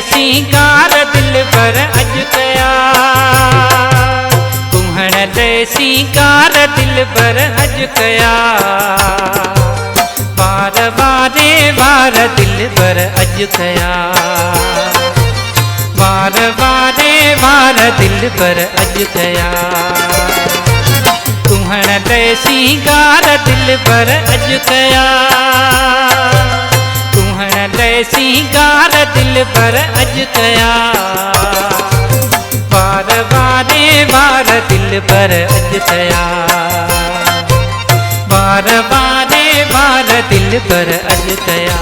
सिंगार दिल पर अज कया कुहण दे सिंगार दिल पर अज कया वार वारे वार दिल पर अज कया वार वारे वार दिल पर अज कया कुहण दे सिंगार दिल पर अज कया सिंगार दिल पर अज कया वार वारे वार दिल पर अज कया वार वारे वार दिल पर अज कया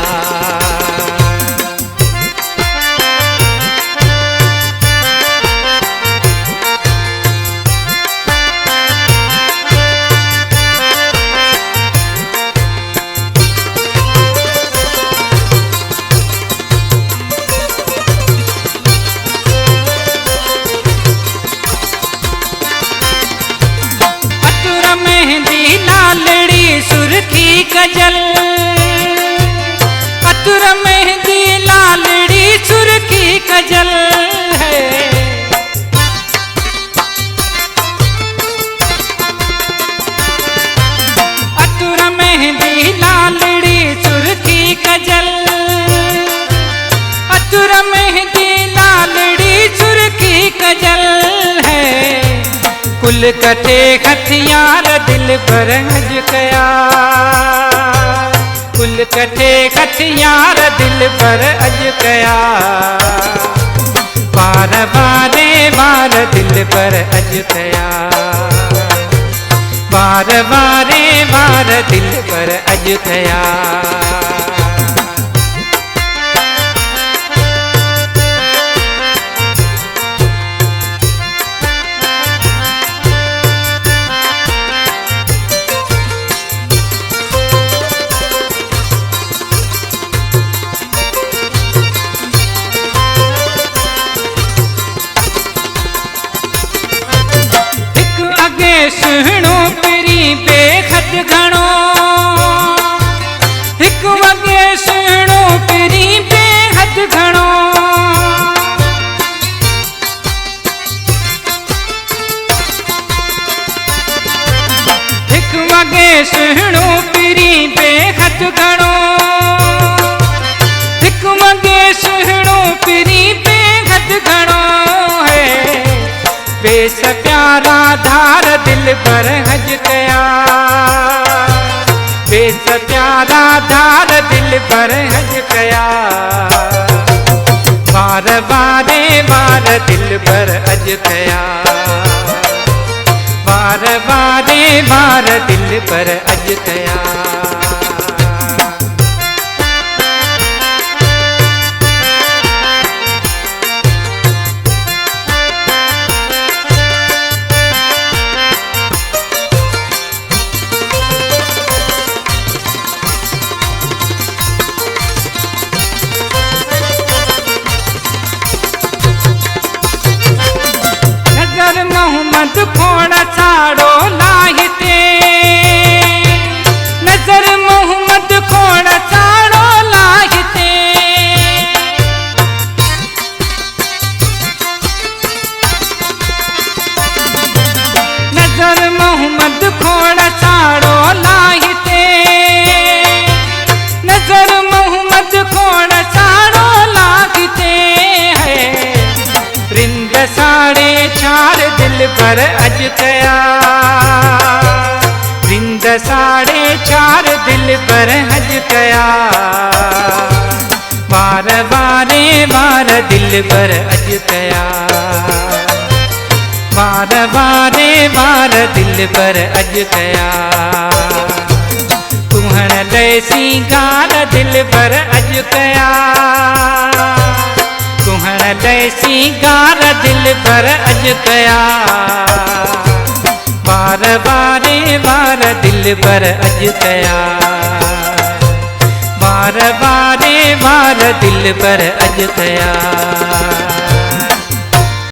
सुरखी गजल अतुर मेहंदी लालड़ी सुरखी गजल है अतुर मेहंदी लालड़ी सुरखी गजल अतुर मेहंदी लालड़ी सुरखी गजल है कुल कटे हथियार दिल पर अज कया कुल कटे हथियार दिल पर अज कया वार वारे वार दिल पर अज कया वार वारे वार दिल पर अज कया सुहणो पिरी बेखत घणो हिक वगे सुहणो पिरी बेहद घणो हिक वगे सुहणो पिरी बेहद घणो हिक वगे सुहणो पिरी बेहद घणो है बेस प्यारा धार दिल पर हज कया बेस प्यारा धार दिल पर हज कया वार वारे वार दिल पर अज कया वार वारे वार दिल पर अज कया मोहम्मद खोड़ साड़ो लाहिते नजर मोहम्मद खोड़ साड़ो लाहिते नजर मोहम्मद खोड़ साड़ो लाहिते नजर मोहम्मद खोड़ साड़ो लाहिते है रिंद साड़े चार दिल पर अज कया रिंद साड़े चार दिल पर अज कया वार वारे वार दिल पर अज कया वार वारे वार दिल पर अज कया कुहण दे सिंगार दिल पर अज कया कुहण दे सिंगार दिल पर अज कया वार वारे वार दिल पर अज कया वार वारे वार दिल पर अज कया।